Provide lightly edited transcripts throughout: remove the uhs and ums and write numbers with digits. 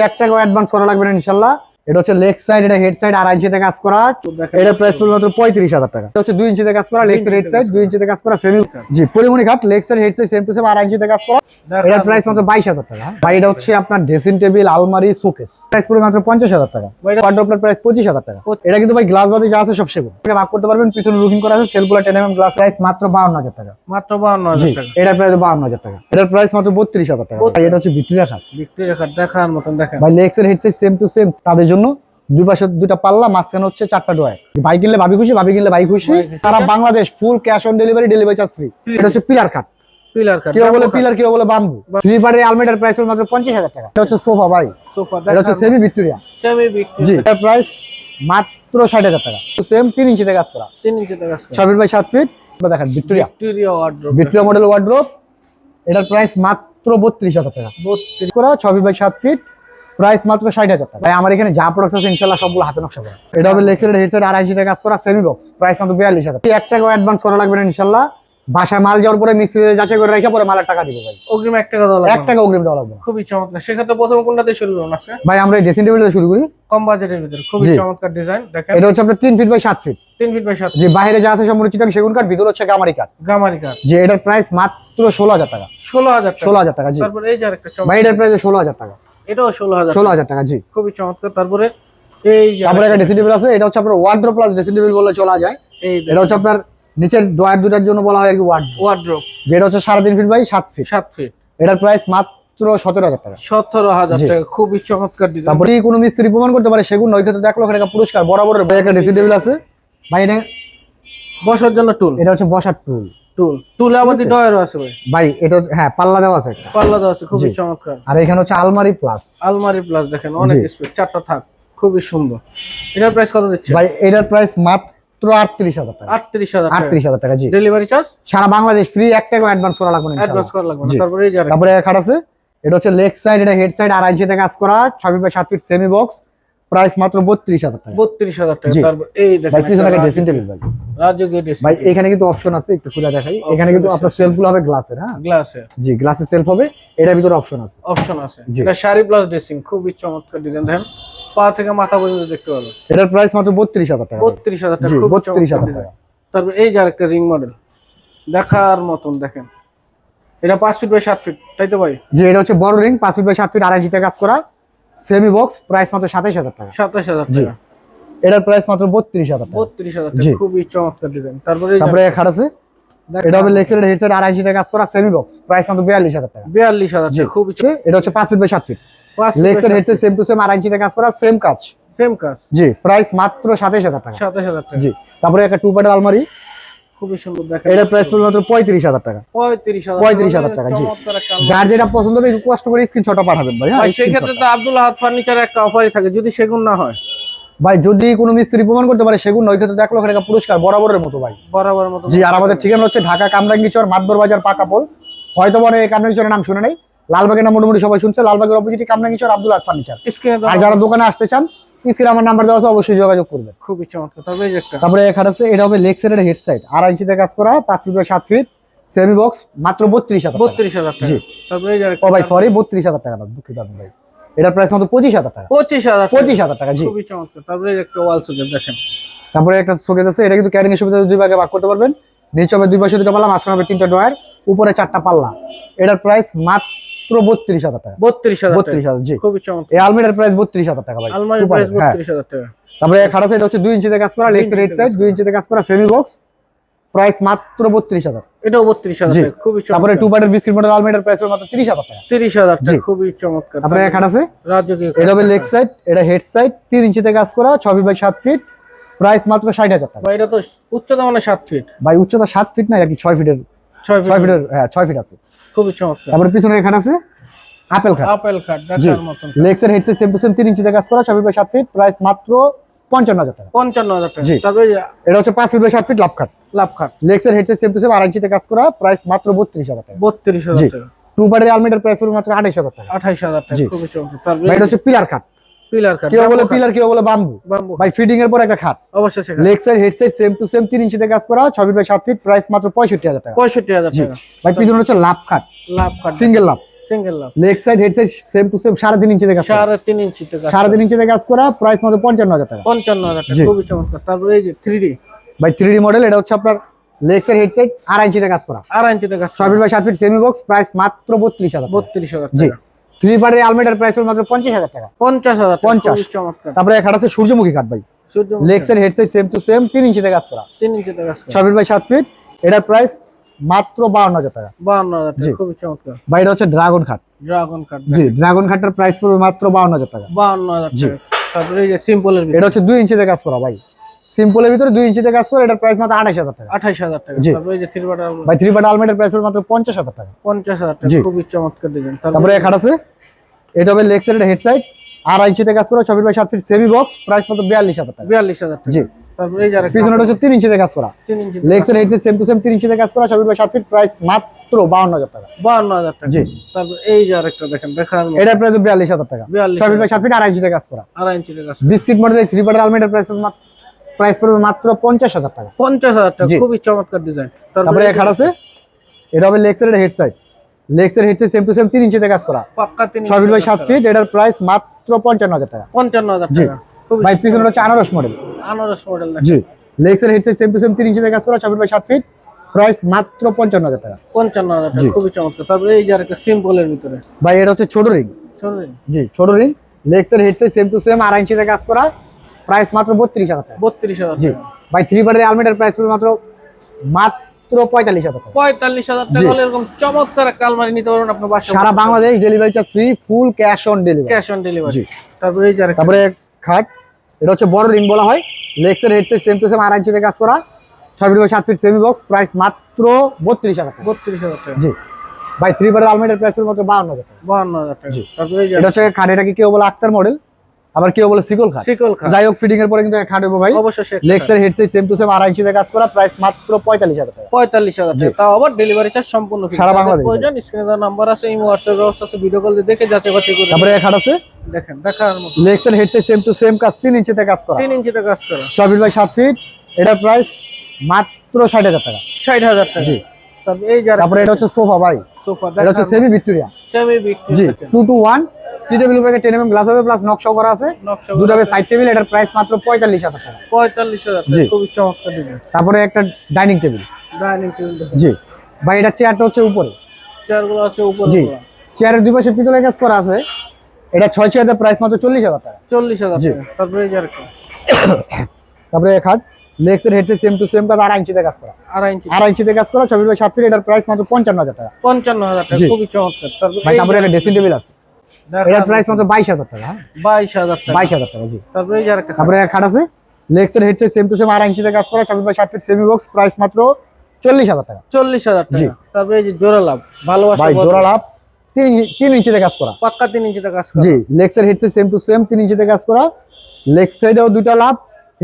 1 টাকা অ্যাডভান্স করা লাগবে না ইনশাআল্লাহ। এটা হচ্ছে লেগ সাইড, এটা হেড সাইড 2.5 ইঞ্চিতে কাজ করা। এটা প্রাইস পড়বে মাত্র 35,000 টাকা। এটা হচ্ছে 2 ইঞ্চিতে কাজ করা, লেগ সাইড হেড সাইড 2 ইঞ্চিতে কাজ করা সেমি। জি, পরিমণি ঘাট leg side head side same to same 2.5 ইঞ্চিতে কাজ করা। এটার প্রাইস মাত্র 22,000 টাকা। ভাই এটা হচ্ছে আপনার ড্রেসিং টেবিল, আলমারি, শোকেস, প্রাইস পড়বে মাত্র 50,000 টাকা। ওয়ার্ডরোবের প্রাইস 25,000 টাকা। এটা কিন্তু ভাই গ্লাস বাদি যা আছে সব সেগুন। এটা ভাগ করতে পারবেন, পিছনে লুকিং করা আছে, সেলগুলো 10 mm গ্লাস, প্রাইস মাত্র 52,000 টাকা। মাত্র 52,000 টাকা। এটার প্রাইস 52,000 টাকা। এটার প্রাইস মাত্র 32,000 টাকা। এটা হচ্ছে ভিক্টোরিয়া খাট। ভিক্টোরিয়া খাট দেখার মতন দেখেন ভাই leg side head side same to same, তাদের জন্য দুই পাশে দুইটা পাল্লা, মাঝখানে হচ্ছে 4টা ডয়ার। ভাই কিনলে ভাবি খুশি, ভাবি কিনলে ভাই খুশি। সারা Bangladesh full cash on delivery, delivery charge free. এটা হচ্ছে পিলার কাট। পিলার কাট, কেউ বলে পিলার, কেউ বলে বাম্বু। থ্রি পার্টের আলমারিটার প্রাইস মাত্র 50,000 টাকা। এটা হচ্ছে সোফা ভাই, সোফা এটা হচ্ছে সেমি ভিক্টোরিয়া। সেমি ভিক্টোরিয়া, জি, এটার প্রাইস মাত্র 60,000 টাকা। সেম 3 ইঞ্চিতে কাজ করা, 3 ইঞ্চিতে কাজ করা, 6 ফিট বাই 7 ফিট। দেখেন Victoria, Victoria wardrobe, Victoria model wardrobe. এটার প্রাইস মাত্র 32,000 টাকা। 32 করা 6 ফিট বাই 7 ফিট, প্রাইস মাত্র 60,000 টাকা। ভাই আমার এখানে যা প্রোডাক্ট আছে ইনশাআল্লাহ সবগুলো হাতে নকশা করা। এটা হবে লেগ সাইড হেড সাইড 2.5 ইঞ্চিতে কাজ করা সেমি বক্স, প্রাইস মাত্র 42,000 টাকা। 1 টাকা অ্যাডভান্স করা লাগবে না ইনশাআল্লাহ। বাসায় মাল যাওয়ার পরে মিস্ত্রি যাচাই করে রেখে পরে মালের টাকা দিব ভাই। অগ্রিম 1 টাকা দেওয়া লাগবে, 1 টাকা অগ্রিম দেওয়া লাগবে না। খুবই চমৎকার। সেক্ষেত্রে প্রথম কোনটা দিয়ে শুরু করুন আছে ভাই আমরা এই ড্রেসিং টেবিল দিয়ে শুরু করি, কম বাজেটের ভিতরে খুবই জি। চমৎকার ডিজাইন দেখেন। এটা হচ্ছে আপনার 3 feet by 7 feet, 3 feet by 7 যে বাইরে যা আছে সম্পূর্ণ চিটাং সেগুন কাঠ, ভিতর হচ্ছে গামারি কাঠ। গামারি কাঠ, যে এটার প্রাইস মাত্র 16,000 টাকা। 16,000 টাকা, 16,000 টাকা জি। তারপরে এই যে আরেকটা ভাই চমৎকার, এটার প্রাইস 16,000 টাকা। এটাও 16,000 16,000 টাকা জি। খুবই চমৎকার। তারপরে এই যে তারপরে একটা ড্রেসিং টেবিল আছে, এটা হচ্ছে আপনার ওয়ার্ডরোব প্লাস ড্রেসিং টেবিল বললে চলা যায়। এই এটা হচ্ছে আপনার নিচের ডয়ার দুটার জন্য বলা হয় আর কি ওয়ার্ডরোব, যেটা হচ্ছে 3.5 ফিট বাই 7 ফিট। 7 ফিট, এটার প্রাইস মাত্র 17,000 টাকা। 17,000 জি। টাকা, খুবই চমৎকার ডিজাইন। তারপরে কোনো মিস্ত্রি প্রমাণ করতে পারে সেগুন নয় ক্ষেত্রে 1 লক্ষ টাকা পুরস্কার বরাবর। একটা ড্রেসিং টেবিল আছে ভাই, এটা বসার জন্য টুল, এটা হচ্ছে বসার টুল। টুলে আবার ঠিক আছে। ডয়ারও আছে ভাই, ভাই এটা হ্যাঁ পাল্লা দেওয়া আছে একটা, পাল্লা দেওয়া আছে, খুবই জি। চমৎকার। আর এখানে হচ্ছে আলমারি প্লাস আলমারি প্লাস দেখেন অনেক জি। স্পেস, 4টা থাক, খুবই সুন্দর। এটার প্রাইস কত দিচ্ছে ভাই? এটার প্রাইস মাত্র 38,000 টাকা। 38,000 টাকা, 38,000 টাকা জি। ডেলিভারি চার্জ সারা বাংলাদেশ ফ্রি, 1 টাকা অ্যাডভান্স করা লাগবে না অ্যাডভান্স ইনশাআল্লাহ। করা লাগবে না। জি। তারপরে এই যে তারপরে খাট আছে, এটা হচ্ছে লেগ সাইড, এটা হেড সাইড 2.5 ইঞ্চিতে কাজ করা, 6 feet by 7 feet semi box, price মাত্র 32,000 টাকা। 32,000 টাকা। জি। তারপর এই ভাই দেখেন পিছনে একটা ড্রেসিং টেবিল ভাই। রাজকীয় ড্রেসিং ভাই এখানে কিন্তু অপশন আছে, একটু খোলা দেখাই। এখানে কিন্তু আপনার সেলফগুলো হবে গ্লাসের, হ্যাঁ গ্লাসে, জি, গ্লাসের সেলফ হবে। এটার ভিতরে অপশন আছে, অপশন আছে। জি। এটা শাড়ি প্লাস ড্রেসিং, খুবই চমৎকার ডিজাইন দেখেন, পা থেকে মাথা পর্যন্ত দেখতে পারো। এটার প্রাইস মাত্র 32,000 টাকা। 32,000 টাকা, জি, খুব 32,000 চমৎকার টাকা। ডিজাইন। তারপর এই যে আরেকটা রিং মডেল দেখার মতন দেখেন, এটা 5 ফিট বাই 7 ফিট, তাই তো ভাই? জি, এটা হচ্ছে বড় রিং, 5 ফিট বাই 7 ফিট 2.5 ইঞ্চিতে কাজ করা সেমি বক্স, প্রাইস মাত্র 27,000 টাকা। 27,000 জি। টাকা, এটার প্রাইস মাত্র 32,000 টাকা। 32,000 জি। টাকা, খুবই চমৎকার ডিজাইন। তারপরে এই যে তারপরে খাট আছে, দেখেন, এটা হবে লেগ সাইড হেড সাইড 2.5 ইঞ্চিতে কাজ করা সেমি বক্স, প্রাইস মাত্র 42,000 টাকা। 42,000 জি। টাকা, খুবই এটা হচ্ছে 5 feet by 7 feet, 5 leg feet side head side same to same 2.5 ইঞ্চিতে কাজ করা সেম কাজ। সেম কাজ, জি, প্রাইস মাত্র 27,000 টাকা। 27,000 টাকা, জি। তারপরে একটা 2 পার্টের আলমারি, খুবই সুন্দর দেখেন। এটার প্রাইস পড়বে মাত্র 35,000 টাকা। 35,000 টাকা, জি। চমৎকার একটা যার যেটা পছন্দ হবে একটু কষ্ট করে স্ক্রিনশটটা পাঠাবেন ভাই। হ্যাঁ, ভাই সেই ক্ষেত্রে তো আব্দুল আহাদ ফার্নিচারে একটা অফারই থাকে যদি সেগুন না হয়। ভাই যদি কোনো মিস্ত্রি প্রমাণ করতে পারে সেগুন নয় ক্ষেত্রে 1 লক্ষ টাকা পুরস্কার বরাবরের মতো ভাই। বরাবর মতো। জি। আর আমাদের ঠিকানা হচ্ছে ঢাকা কামরাঙ্গীচর মাতবর বাজার পাকাপোল। হয়তো মনে এই কামরাঙ্গীচরের নাম শুনে নাই, লালবাগের নাম মোটামুটি সবাই শুনছে। লালবাগের অপোজিটে কামরাঙ্গীচর আব্দুল আহাদ ফার্নিচার। স্ক্রিনে আর যারা দোকানে আসতে চান স্ক্রিনে আমার নাম্বার দেওয়া আছে, অবশ্যই যোগাযোগ করবেন। খুবই চমৎকার। তারপরে এই যে একটা, তারপরে এখানে আছে, এটা হবে লেগ সাইডের হেড সাইড 2.5 ইঞ্চিতে কাজ করা, 5 feet by 7 feet semi box, মাত্র 32,000 টাকা। 32,000 টাকা। জি। তারপরে এই যে ও ভাই সরি, 32,000 টাকা না, দুঃখিত আমি ভাই। এটার প্রাইস মাত্র 25,000 টাকা। 25,000 25,000 টাকা জি। খুবই চমৎকার। তারপরে এই যে একটা ওয়াল সকেট দেখেন, তারপরে একটা শোকেস আছে, এটা কিন্তু ক্যারিং এর সুবিধা দুই ভাগে ভাগ করতে পারবেন। নিচে হবে দুই পাশে 2টা পাল্লা, মাঝখানে হবে 3টা ডয়ার, উপরে 4টা পাল্লা। এটার প্রাইস মাত্র 32,000 টাকা। 32,000 টাকা, 32,000 জি। খুবই চমৎকার। এই আলমারির প্রাইস 32,000 টাকা ভাই। আলমারির প্রাইস 32,000 টাকা। তারপরে খাট আছে, এটা হচ্ছে 2 ইঞ্চিতে কাজ করা, লেগ সাইড হেড সাইড 2 ইঞ্চিতে কাজ করা সেমি বক্স, প্রাইস মাত্র 32,000। এটাও 32,000 জি। টাকা, খুবই তারপরে চমৎকার। 2 পার্টের বিস্কিট মডেল আলমারির প্রাইস মাত্র 30,000 টাকা। 30,000 জি। টাকা, খুবই চমৎকার। তারপরে খাট আছে, রাজকীয় এটা হবে লেগ সাইড, এটা হেড সাইড 3 ইঞ্চিতে কাজ করা, 6 ফিট বাই 7 ফিট, প্রাইস মাত্র 60,000 টাকা। ভাই এটা তো উচ্চতা মানে 7 ফিট, ভাই উচ্চতা 7 ফিট না, আর কি 6 ফিটের, 6 6 ফিটের, হ্যাঁ 6 ফিট আছে। খুবই চমৎকার। তারপরে পিছনে এখানে আছে আপেল খাট, আপেল কাট জি। দেখার মতন, leg side head side same to same 3 ইঞ্চিতে কাজ করা, 6 ফিট বাই 7 ফিট, প্রাইস মাত্র 55,000 টাকা। 55,000 টাকা। জি। তারপরে এই যে এটা হচ্ছে 5 ফিট বাই 7 ফিট লাভ খাট, লাভ খাট, leg side head side same to same 2.5 ইঞ্চিতে কাজ করা, প্রাইস মাত্র 32,000 টাকা। 32,000 জি। টাকা। 2 পার্টের আলমারির প্রাইস পড়বে মাত্র 28,000 টাকা। 28,000 টাকা, জি। খুবই চমৎকার। তারপরে ভাই এটা হচ্ছে পিলার খাট, পিলার কাট, কেউ বলে পিলার, কেউ বলে বাম্বু। বাম্বু ভাই ফিটিং এর পর একটা খাট, অবশ্যই সেখানে leg side head side same to same 3 ইঞ্চিতে কাজ করা, 6 ফিট বাই 7 ফিট, প্রাইস মাত্র 65,000 টাকা। 65,000 জি। টাকা। ভাই পিছনে হচ্ছে লাভ খাট, love cut, single love, single lock, leg side head side same to same 3.5 ইঞ্চিতে কাজ করা, 3.5 ইঞ্চিতে কাজ, 3.5 ইঞ্চিতে কাজ করা, প্রাইস মাত্র 55,000 টাকা। 55,000 টাকা, জি। খুবই চমৎকার। তারপরে এই যে 3D ভাই 3D মডেল, এটা হচ্ছে আপনার লেগ সাইড হেড সাইড 2.5 ইঞ্চিতে কাজ করা, 2.5 ইঞ্চিতে কাজ, 6 feet by 7 feet semi box, price মাত্র 32,000 টাকা। 32,000 জি। টাকা, 3 পার্টের আলমিরার প্রাইস হলো মাত্র 50,000 টাকা। 50,000 টাকা, 50 খুবই চমৎকার। তারপরে এক হাট আছে সূর্যমুখী কাঠ ভাই, সূর্যমুখী leg side head side same to same 3 ইঞ্চিতে কাজ করা, 3 ইঞ্চিতে কাজ, 6 ফিট বাই 7 ফিট, এটার প্রাইস মাত্র 52,000 টাকা। 52,000 জি। টাকা, খুবই চমৎকার। ভাই এটা হচ্ছে ড্রাগন খাট, ড্রাগন কাট, জি ড্রাগন খাটটার প্রাইস পড়বে মাত্র 52,000 টাকা। 52,000 জি। টাকা। তারপরে এই যে সিম্পলের এটা ভিতরে হচ্ছে 2 ইঞ্চিতে কাজ করা ভাই, সিম্পলের ভিতরে 2 ইঞ্চিতে কাজ করা, এটার প্রাইস মাত্র 28,000 টাকা। 28,000 টাকা। জি। তারপরে এই যে 3 বাটার ভাই 3 পার্ট আলমিরার প্রাইস পড়বে মাত্র 50,000 টাকা। 50,000 টাকা, জি। খুবই চমৎকার ডিজাইন। তারপরে এক হাট আছে, এটা হবে লেগ সাইড হেড সাইড 2.5 ইঞ্চিতে কাজ করা, 6 feet by 7 feet semi box, price মাত্র 42,000 টাকা। 42,000 টাকা। জি। তারপরে এই যে আরেকটা পিছনে হচ্ছে 3 ইঞ্চিতে কাজ করা, 3 ইঞ্চি, leg side head side same to same 3 ইঞ্চিতে কাজ করা, 6 ফিট বাই 7 ফিট, প্রাইস মাত্র 52,000 টাকা। 52,000 টাকা। জি। তারপর এই যে আরেকটা দেখেন, দেখার মতো, এটার প্রাইস 42,000 টাকা, 42,000 6 ফিট বাই 7 ফিট 2.5 ইঞ্চিতে কাজ করা। 2.5 ইঞ্চিতে কাজ, বিস্কিট মডেলের 3 পার্টের আলমিরার প্রাইস পড়বে মাত্র 50,000 টাকা। 50,000 টাকা, জি। খুবই চমৎকার ডিজাইন। তারপরে এক হাট আছে, এটা হবে leg side head side, leg side head side same to same 3 ইঞ্চিতে কাজ করা, পাক্কা 3 6 ফিট বাই 7 ফিট, এটার প্রাইস মাত্র 55,000 টাকা। 55,000 জি। টাকা, খুবই ভাই পিছনে হচ্ছে আনারস মডেল, আনারস মডেল দেখেন, জি leg side head side same to same 3 ইঞ্চিতে কাজ করা, 6 ফিট বাই 7 ফিট, প্রাইস মাত্র 55,000 টাকা। 55,000 জি। টাকা, খুবই চমৎকার। তারপরে এই যে আরেকটা সিম্পলের ভিতরে, ভাই এটা হচ্ছে ছোট রিং, শুনুন, জি ছোট ring, leg side head side same to same 2.5 ইঞ্চিতে কাজ করা, প্রাইস মাত্র 32,000 টাকা। 32,000 জি। টাকা। ভাই 3 পার্টের আলমিরার প্রাইস পড়বে মাত্র 45,000 টাকা। 45,000 টাকা জি। হলে এরকম চমৎকার একটা আলমারি নিতে পারবেন আপনার বাসায়, সারা Bangladesh delivery charge free, full cash on delivery. Cash on delivery. জি। তারপরে এই যে আরেকটা, তারপরে খাট, এটা হচ্ছে বড় রিং বলা হয়, leg side head side same to same 2.5 ইঞ্চিতে কাজ করা, 6 feet by 7 feet semi box, price মাত্র 32,000 টাকা। 32,000 টাকা। জি। ভাই 3 পার্টের আলমিরার প্রাইস পড়বে মাত্র 52,000 টাকা। 52,000 টাকা। জি। তারপরে এই যে এটা হচ্ছে খাট, এটাকে কেউ বলে আক্তার মডেল, আবার কেউ বলে সিকল খাট। সিকল খাট, যাই হোক ফিটিং এর পরে কিন্তু খাট হবে ভাই, অবশ্যই সে leg side head side same to same 2.5 ইঞ্চিতে কাজ করা, প্রাইস মাত্র 45,000 টাকা। 45,000 জি। টাকা, তাও আবার ডেলিভারি চার্জ সম্পূর্ণ ফ্রি। সারা বাংলাদেশে। প্রয়োজন স্ক্রিনে দেওয়া নাম্বার আছে, এই হোয়াটসঅ্যাপ ব্যবস্থা আছে, ভিডিও কল দিয়ে দেখে যাচাই বাছাই করে তারপরে খাট আছে, দেখেন, দেখার মতো, leg side head side same to same কাজ 3 ইঞ্চিতে কাজ করা, 3 ইঞ্চিতে কাজ করা, 6 ফিট বাই 7 ফিট, এটার প্রাইস মাত্র 60,000 টাকা। 60,000 টাকা। জি। তারপরে এই যে তারপরে এটা হচ্ছে সোফা ভাই, সোফা, এটা হচ্ছে সেমি ভিক্টোরিয়া, সেমি বিট, জি 2 to 1 টিডব্লিউ ব্যাগে 10 mm গ্লাস হবে, প্লাস নকশা করা আছে, নকশা দুটো হবে সাইড টেবিল, এটার প্রাইস মাত্র 45,000 টাকা। 45,000 জি। টাকা, খুবই চমৎকার ডিজাইন। তারপরে একটা ডাইনিং টেবিল, ডাইনিং টেবিল দেখেন, জি ভাই এটা চেয়ারটা হচ্ছে উপরে, চেয়ারগুলো আছে উপরে, জি চেয়ারের দুই পাশে পিতলের কাজ করা আছে, এটা 6 চেয়ারের প্রাইস মাত্র 40,000 টাকা। 40,000 জি। টাকা। তারপরে এই যে আরেকটা তারপরে খাট, leg side head side same to same কাজ 2.5 ইঞ্চিতে কাজ করা, 2.5 ইঞ্চি, 2.5 ইঞ্চিতে কাজ করা, 6 ফিট বাই 7 ফিট, এটার প্রাইস মাত্র 55,000 টাকা। 55,000 টাকা, জি। খুবই চমৎকার। তারপরে ভাই এই তারপরে যে একটা ড্রেসিং টেবিল আছে, দেখার এটার প্রাইস মতো, মাত্র 22,000 টাকা। হ্যাঁ 22,000 টাকা। 22,000 টাকা। জি। তারপরে এই যে আরেকটা তারপরে এক খাট আছে, leg side head side same to same 2.5 ইঞ্চিতে কাজ করা, 6 feet by 7 feet semi box, price মাত্র 40,000 টাকা। 40,000 জি। টাকা। তারপরে এই যে জোড়া লাভ, ভালোবাসা ভাই বদল, জোড়া লাভ 3 ইঞ্চিতে কাজ করা, পাক্কা 3 ইঞ্চিতে কাজ করা, জি leg side head side same to same 3 ইঞ্চিতে কাজ করা, লেগ সাইডেও দুটো লাভ,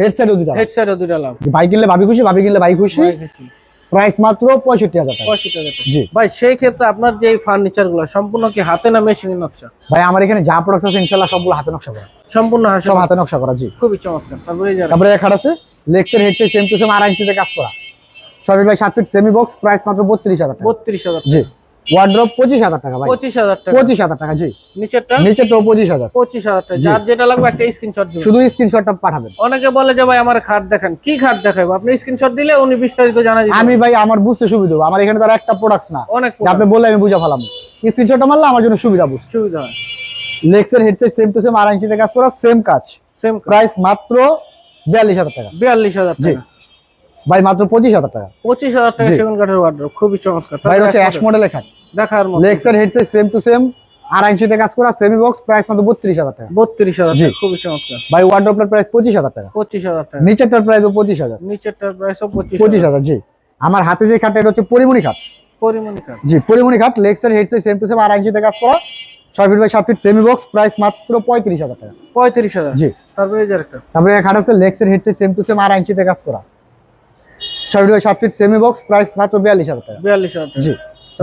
হেড সাইডেও দুটো লাভ। হেড সাইডে দুইটা লাভ। ভাই কিনলে ভাবি খুশি, ভাবি কিনলে ভাই খুশি, ভাই খুশি। প্রাইস মাত্র 65,000 টাকা। 65,000 টাকা। জি। ভাই সেই ক্ষেত্রে আপনার যে ফার্নিচার গুলো সম্পূর্ণ কি হাতে না মেশিনের নকশা? ভাই আমার এখানে যা প্রোডাক্ট আছে ইনশাআল্লাহ সবগুলো হাতে নকশা করা, সম্পূর্ণ হাতে, সব হাতে নকশা করা। জি। খুবই চমৎকার। তারপরে এই যে আরেকটা তারপরে এক খাট আছে, leg side head side same to same 2.5 ইঞ্চিতে কাজ করা, 6 feet by 7 feet semi box, price মাত্র 32,000 টাকা। 32,000 জি। টাকা। ওয়ার্ড্রপ 25,000 টাকা ভাই, 25,000 টাকা। 25,000 টাকা। জি। নিচেরটা নিচেরটাও 25,000। 25,000 টাকা। জি। যার যেটা লাগবে একটা স্ক্রিনশট দিবেন। শুধু স্ক্রিনশটটা পাঠাবেন। অনেকে বলে যে ভাই আমার খাট দেখান, কি খাট দেখাবো? আপনি স্ক্রিনশট দিলে উনি বিস্তারিত জানা দিবেন। আমি ভাই আমার বুঝতে সুবিধা হবে, আমার এখানে তো আর একটা প্রোডাক্ট না, অনেক যে আপনি বললে আমি বুঝা ফেলাম, স্ক্রিনশটটা মারলে আমার জন্য সুবিধা বুঝ। সুবিধা হয়। Leg side head side same to same 2.5 ইঞ্চিতে কাজ করা, সেম কাজ, সেম প্রাইস মাত্র 42,000 টাকা। 42,000 জি। টাকা। ভাই মাত্র 25,000 টাকা। 25,000 টাকা জি। সেগুন কাঠের ওয়ার্ড্রপ, খুবই চমৎকার। ভাই এটা হচ্ছে অ্যাশ মডেলের খাট, দেখার মতো, leg side head side same to same 2.5 ইঞ্চিতে কাজ করা, সেমি বক্স, প্রাইস মাত্র 32,000 টাকা। 32,000 জি। টাকা, খুবই চমৎকার। ভাই ওয়ার্ড্রপের প্রাইস 25,000 টাকা, 25,000 টাকা। নিচেরটার প্রাইস 25,000। নিচেরটার প্রাইসও 25,000। 25,000। জি। আমার হাতে যে খাটটা এটা হচ্ছে পরিমণি খাট, পরিমণি খাট, জি পরিমণি খাট, leg side head side same to same 2.5 ইঞ্চিতে কাজ করা, 6 feet by 7 feet semi box, price মাত্র 35,000 টাকা। 35,000। জি। তারপরে এই যে আরেকটা তারপরে এক খাট আছে, leg side head side same to same 2.5 ইঞ্চিতে কাজ করা, 6 feet by 7 feet semi box, price মাত্র 42,000 টাকা। 42,000 টাকা। জি।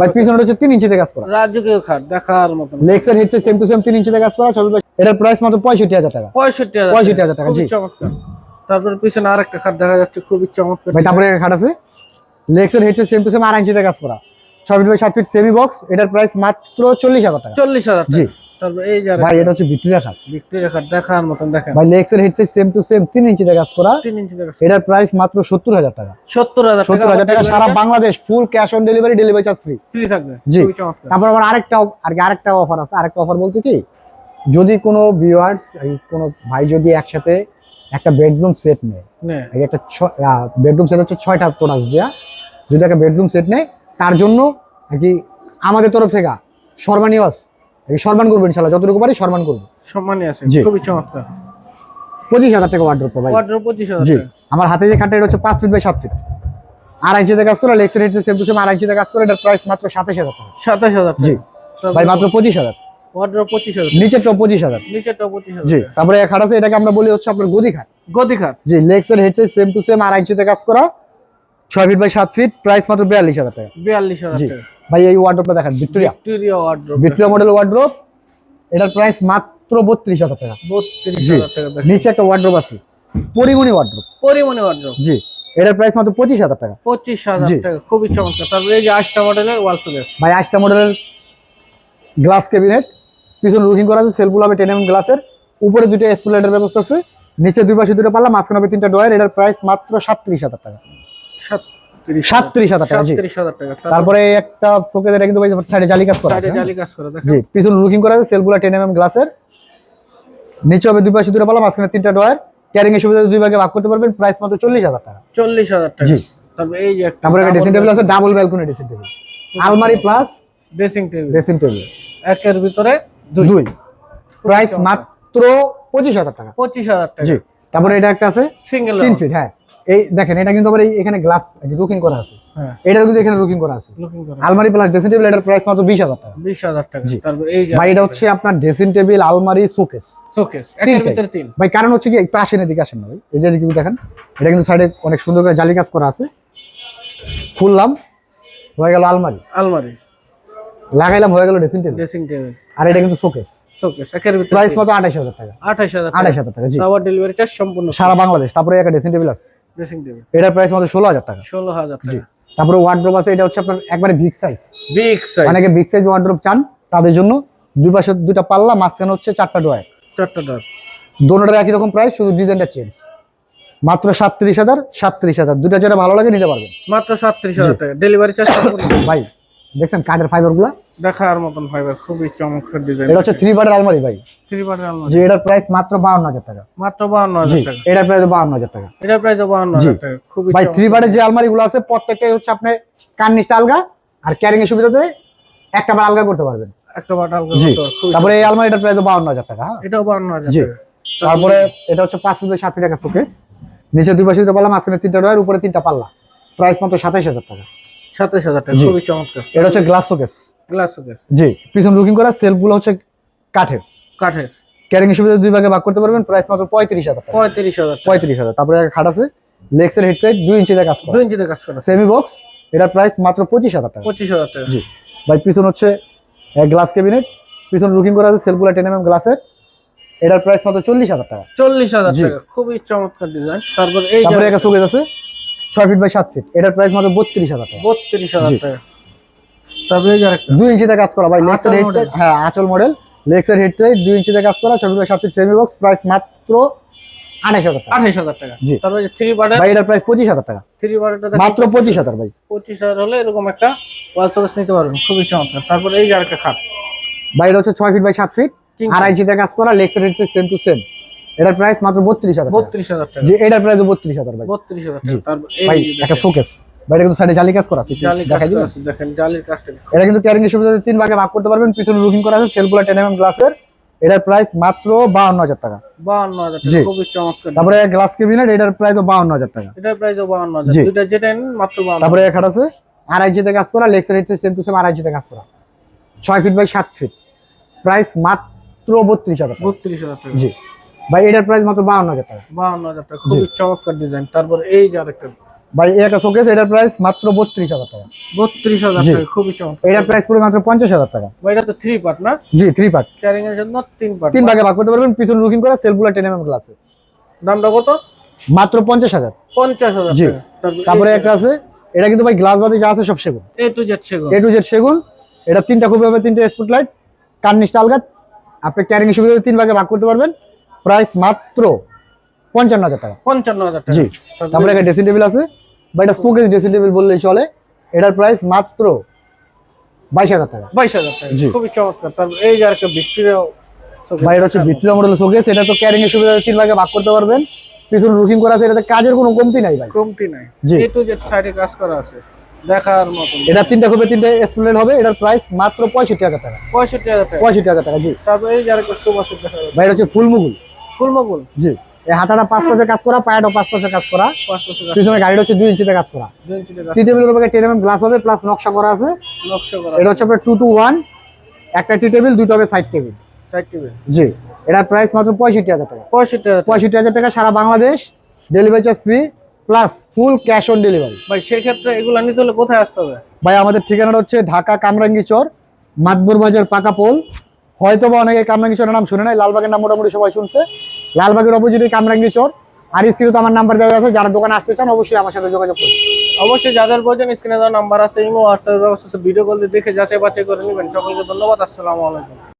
ভাই পিছনে হচ্ছে 3 ইঞ্চিতে কাজ করা, রাজকীয় খাট, দেখার মতো। Leg side head side same to same 3 ইঞ্চিতে কাজ করা, 6 ফিট বাই, এটার প্রাইস মাত্র 65,000 টাকা। 65,000। 65,000 টাকা। খুবই জি। চমৎকার। তারপরে পিছনে আরেকটা খাট দেখা যাচ্ছে, খুবই চমৎকার। ভাই তারপরে এক খাট আছে, leg side head side same to same 2.5 ইঞ্চিতে কাজ করা, 6 feet by 7 feet semi box, এটার প্রাইস মাত্র 40,000 টাকা। 40,000 জি টাকা। তারপর এই যে ভাই এটা হচ্ছে ভিক্টোরিয়া শার্ট ভিক্টোরিয়া কাট দেখার মতন দেখেন ভাই, লেগস এর head size same to same 3 ইঞ্চিতে কাজ করা। 3 ইঞ্চি দেখা এটার প্রাইস মাত্র 70,000 টাকা। 70,000 টাকা। 70,000 টাকা সারা Bangladesh, full cash on delivery, delivery charge free. Free থাকবে। জি। খুবই চমৎকার। তারপর আবার আরেকটা অফার আছে। আরেকটা অফার বলতে কি, যদি কোনো ভিউয়ার্স কোনো ভাই যদি একসাথে একটা বেডরুম সেট নেয়, নে এই একটা বেডরুম সেট হচ্ছে 6টা প্রোডাক্টস দেয়া, যদি একটা বেডরুম সেট নেয় তার জন্য আর কি আমাদের তরফ থেকে সম্মানীয় সম্মান করবো ইনশাআল্লাহ, যতটুকু পারি সম্মান করবো। সম্মানই আছে। জি। খুবই চমৎকার। 25,000 টাকা ওয়ার্ড্রোব ভাই। ওয়ার্ড্রোব 25,000 জি। টাকা। আমার হাতে যে খাটটা এটা হচ্ছে 5 ফিট বাই 7 ফিট, 2.5 ইঞ্চিতে কাজ করা, লেগস এর head size same to same 2.5 ইঞ্চিতে কাজ করা। এটার প্রাইস মাত্র 27,000 টাকা। 27,000 টাকা। জি ভাই, মাত্র 25,000। ওয়ার্ড্রোব 25,000 টাকা। নিচেরটাও 25,000। নিচেরটাও 25,000 জি। টাকা। তারপরে এক খাট আছে, এটাকে আমরা বলি হচ্ছে আপনার গদি খাট। গদি খাট। জি, লেগস এর head size same to same 2.5 ইঞ্চিতে কাজ করা, 6 ফিট বাই 7 ফিট, প্রাইস মাত্র 42,000 টাকা। 42,000 জি টাকা। ভাই, এই ওয়ার্ড্রোবটা দেখেন, Victoria wardrobe. Victoria model wardrobe, এটার প্রাইস মাত্র 32,000 টাকা। 32,000 টাকা দেখেন। নিচে একটা ওয়ার্ড্রোব আছে, পরিমণি ওয়ার্ড্রোব। পরিমণি ওয়ার্ড্রোব। জি, এটার প্রাইস মাত্র 25,000 টাকা। 25,000 জি। টাকা। খুবই চমৎকার। তারপরে এই যে 8টা মডেলের ওয়াল সুকেস। ভাই 8টা মডেলের গ্লাস ক্যাবিনেট, পিছনে লুকিং করা আছে, সেলফগুলো হবে 10 mm গ্লাসের, উপরে দুটো স্পুলেটের ব্যবস্থা আছে, নিচে দুই পাশে দুটো পাল্লা, মাঝখানে হবে 3টা ডয়ার। এটার প্রাইস মাত্র 37,000 টাকা। 37,000 টাকা। জি। 37,000 টাকা। তারপরে একটা শোকেস, এটা কিন্তু ভাই সাইডে জালি কাজ করা আছে। সাইডে জালি কাজ করা দেখেন। জি, পিছনে লুকিং করা আছে, সেলফগুলো 10 mm গ্লাসের, নিচে হবে দুই পাশে দুটো পাল্লা, মাঝখানে 3টা ডয়ার। ক্যারিং এর সুবিধা দুই ভাগে ভাগ করতে পারবেন, প্রাইস মাত্র 40,000 টাকা। 40,000 টাকা। জি। তারপরে এই যে একটা তারপরে একটা ড্রেসিং টেবিল আছে, ডাবল ব্যালকনি ড্রেসিং টেবিল, আলমারি plus dressing table. Dressing table, একের ভিতরে দুই। দুই, প্রাইস মাত্র 25,000 টাকা। 25,000 টাকা। জি। তারপরে এটা একটা আছে সিঙ্গেল 3 ফিট। হ্যাঁ, এই দেখেন, এটা কিন্তু আবার এখানে গ্লাস লুকিং করা আছে, হ্যাঁ এটার কিন্তু এখানে লুকিং করা আছে। লুকিং করা। আলমারি প্লাস ড্রেসিং টেবিল, এটার প্রাইস মাত্র 20,000 টাকা। 20,000 টাকা। জি। তারপরে এই যে ভাই, এটা হচ্ছে আপনার ড্রেসিং টেবিল, আলমারি, শোকেস, শোকেস একের তিনটাই। ভিতরে তিন। ভাই কারণ হচ্ছে কি, একটু আসেন এদিকে, আসেন না ভাই, এই যে এদিকে দেখেন, এটা কিন্তু সাইডে অনেক সুন্দর করে জালি কাজ করা আছে। খুললাম, হয়ে গেল আলমারি, আলমারি লাগাইলাম, হয়ে গেল ড্রেসিং টেবিল, ড্রেসিং টেবিল, আর এটা কিন্তু শোকেস। শোকেস একের ভিতরে প্রাইস তিন। মাত্র 28,000 টাকা। 28,000 টাকা। 28,000 টাকা। জি, আবার ডেলিভারি চার্জ সম্পূর্ণ সারা বাংলাদেশ। তারপরে একটা ড্রেসিং টেবিল আছে, ড্রেসিং টেবিল এটার প্রাইস মাত্র 16,000 টাকা। 16,000 জি। টাকা। তারপরে ওয়ার্ড্রোব আছে, এটা হচ্ছে আপনার একবারে বিগ সাইজ, বিগ সাইজ। অনেকে বিগ সাইজ ওয়ার্ড্রোব চান, তাদের জন্য দুই পাশে দুইটা পাল্লা, মাঝখানে হচ্ছে 4টা ডয়ার, 4টা ডর। দোনোটার একই রকম প্রাইস, শুধু ডিজাইনটা চেঞ্জ। মাত্র 37,000, দুইটা যেটা ভালো লাগে নিতে পারবেন। মাত্র 37,000 টাকা। ডেলিভারি চার্জ সম্পূর্ণ। ভাই দেখছেন কাঠের ফাইবার গুলা, দেখার মতন ফাইবার, খুবই চমৎকার ডিজাইন। এটা হচ্ছে 3 বারের আলমারি ভাই। 3 পার্টের আলমারি। জি, এটার প্রাইস মাত্র 52,000 টাকা। মাত্র জি, 52,000 টাকা। এটার প্রাইস 52,000 টাকা। এটার প্রাইস 52,000 টাকা। খুবই ভাই, 3 চমৎকার। বারের যে আলমারি গুলো আছে, প্রত্যেকটাই হচ্ছে আপনি কার্নিশটা আলগা, আর ক্যারিং এর সুবিধাতে একটা বার আলগা করতে পারবেন। একটা বাট আলগা জি। করতে হবে, খুবই তারপরে এই আলমারিটার প্রাইস 52,000 টাকা। হ্যাঁ, এটাও 52,000 জি। টাকা। তারপরে এটা হচ্ছে 5 ফিট বাই 7 ফিট একটা শোকেস, নিচে দুই পাশে দুটো পাল্লা, মাঝখানে 3টা ডয়ার, উপরে 3টা পাল্লা, প্রাইস মাত্র 27,000 টাকা। 27,000 টাকা। জি। খুবই চমৎকার। এটা হচ্ছে গ্লাস শোকেস। গ্লাস শোকেস জি, পিছন লুকিং করা, সেলফগুলো হচ্ছে কাঠের, কাঠের। ক্যারিং এর সুবিধা দুই ভাগে ভাগ করতে পারবেন, প্রাইস মাত্র 35,000 টাকা। 35,000 টাকা। 35,000। তারপরে একটা খাট আছে, লেগস এর হেড সাইড 2 ইঞ্চিতে কাজ করা, 2 ইঞ্চিতে কাজ করা। সেমি বক্স, এটার প্রাইস মাত্র 25,000 টাকা। 25,000 টাকা। জি। ভাই, পিছন হচ্ছে গ্লাস ক্যাবিনেট, পিছন লুকিং করা আছে, সেলফগুলো 10 mm গ্লাসের, এটার প্রাইস মাত্র 40,000 টাকা। 40,000 জি। টাকা। খুবই চমৎকার ডিজাইন। তারপর এই তারপরে একটা শোকেস আছে 6 ফিট বাই 7 ফিট, এটার প্রাইস মাত্র 32,000 টাকা। 32,000 জি। টাকা। তারপরে এই যে আরেকটা 2 ইঞ্চিতে কাজ করা ভাই, লেগস এর আঁচল হেড model। হ্যাঁ আঁচল মডেল, লেগস এর হেড সাইড 2 ইঞ্চিতে কাজ করা, 6 feet by 7 feet semi box, price মাত্র 28,000 টাকা। 28,000 টাকা। জি। তারপরে যে 3 পার্টের ভাই, এটার প্রাইস 25,000 টাকা। 3 পার্টেরটা মাত্র 25,000 ভাই। 25,000 হলে এরকম একটা ওয়াল শোকেস নিতে পারবেন। খুবই চমৎকার। তারপরে এই যে আরেকটা খাট ভাই, এটা হচ্ছে 6 ফিট বাই 7 ফিট, King 2.5 ইঞ্চিতে কাজ করা, লেগস এর head side same to same, এটার প্রাইস মাত্র 32,000 টাকা। 32,000 টাকা। জি, এটার প্রাইস 32,000 ভাই। 32,000 জি। টাকা। তারপর ভাই, এই যে একটা দেখেন, শোকেস, ভাই এটা কিন্তু সাইডে জালি কাজ করা আছে, একটু জালি কাজ দেখাই করা দিবেন? আছে, দেখেন জালির কাজটা। এটা কিন্তু ক্যারিং এর সুবিধাতে 3 ভাগে ভাগ করতে পারবেন, পিছনে লুকিং করা আছে, সেলফগুলো 10 mm গ্লাসের, এটার প্রাইস মাত্র 52,000 টাকা। 52,000 জি। টাকা। খুবই চমৎকার। তারপরে গ্লাস ক্যাবিনেট, এটার প্রাইস 52,000 টাকা। এটার প্রাইসও 52,000। জি। দুইটা যেটা নেন মাত্র 52,000। তারপরে এক খাট আছে 2.5 ইঞ্চিতে কাজ করা, লেগস এর head side same to same 2.5 ইঞ্চিতে কাজ করা, 6 ফিট বাই 7 ফিট, প্রাইস মাত্র 32,000 টাকা। 32,000 টাকা। জি। ভাই, এটার প্রাইস মাত্র 52,000 টাকা। 52,000 টাকা। খুবই চমৎকার ডিজাইন। তারপর এই যে আরেকটা ভাই, এই একটা শোকেস, এটার প্রাইস মাত্র 32,000 টাকা। 32,000 জি। টাকা। খুবই চমৎকার। এটার প্রাইস পুরো মাত্র 50,000 টাকা। ভাই, এটা তো 3 পার্ট না? জি, 3 পার্ট, ক্যারিং এর জন্য 3 পার্ট। 3 ভাগে ভাগ করতে পারবেন, পিছনে লুকিং করা, সেলফগুলো 10 mm গ্লাসে, দামটা কত? মাত্র 50,000। 50,000 জি। টাকা। তারপরে একটা আছে, এটা কিন্তু ভাই গ্লাস বাতি যা আছে সব সেগুন, এ টু জেড সেগুন। এ টু জেড সেগুন। এটা তিনটা খুবই হবে, তিনটা স্পটলাইট, কার্নিশ আলগাত। আপনি ক্যারিং সুবিধা 3 ভাগে ভাগ করতে পারবেন। প্রাইস মাত্র 55,000 টাকা। 55,000 টাকা। জি। তারপরে একটা ড্রেসিং টেবিল আছে, বা এটা শোকেস ড্রেসিং টেবিল বললেই চলে। এটার প্রাইস মাত্র 22,000 টাকা। 22,000 টাকা। জি। খুবই চমৎকার। তারপর এই যে আরেকটা ভিক্টোরিয়া শোকেস। ভাই এটা হচ্ছে ভিক্টোরিয়া মডেল শোকেস। এটা তো ক্যারিং এর সুবিধা 3 ভাগে ভাগ করতে পারবেন। পিছনে রুকিং করা আছে, এটাতে কাজের কোনো কমতি নাই ভাই। কমতি নাই। জি। এ টু জেড সাইডে কাজ করা আছে, দেখার মতন। এটা তিনটা খুবই, তিনটা স্প্লেন্ড হবে। এটার প্রাইস মাত্র 65,000 টাকা। 65,000 টাকা। 65,000 টাকা। জি। তারপর এই যে আরেকটা সোফা সেট দেখা যাচ্ছে। ভাই এটা হচ্ছে ফুল মুগুল। ফুল মগুল। জি। এই হাতাটা 5 পাশে কাজ করা, পায়াটাও 5 পাশে কাজ করা। 500 টাকা। পিছনে গাড়িটা হচ্ছে 2 ইঞ্চিতে কাজ করা। 2 ইঞ্চি টাকা। টি টেবিলের উপরে 10 mm গ্লাস হবে, প্লাস নকশা করা আছে। নকশা করা। এটা হচ্ছে আপনার 2 to 1, একটা টি টেবিল, দুটো হবে সাইড টেবিল। Side table. জি। এটার প্রাইস মাত্র 65,000 টাকা। 65,000 টাকা। 65,000 টাকা, সারা Bangladesh delivery charge free, plus full cash on delivery. ভাই সেক্ষেত্রে এগুলো নিতে হলে কোথায় আসতে হবে? ভাই আমাদের ঠিকানাটা হচ্ছে ঢাকা কামরাঙ্গি চর, মাতবর বাজার, পাকা পোল। হয়তো বা অনেকে কামরাঙ্গি চরের নাম শুনে নাই, লালবাগের নাম মোটামুটি সবাই শুনছে। লালবাগের অপোজিটে কামরাঙ্গি চর। আর স্ক্রিনে তো আমার নাম্বার দেওয়া আছে, যারা দোকানে আসতে চান অবশ্যই আমার সাথে যোগাযোগ করুন। অবশ্যই যাদের প্রয়োজন স্ক্রিনে দেওয়া নাম্বার আছে, ইমো হোয়াটসঅ্যাপ ব্যবস্থা আছে, ভিডিও কল দিয়ে দেখে যাচাই বাছাই করে নেবেন। সকলকে ধন্যবাদ। আসসালামু আলাইকুম।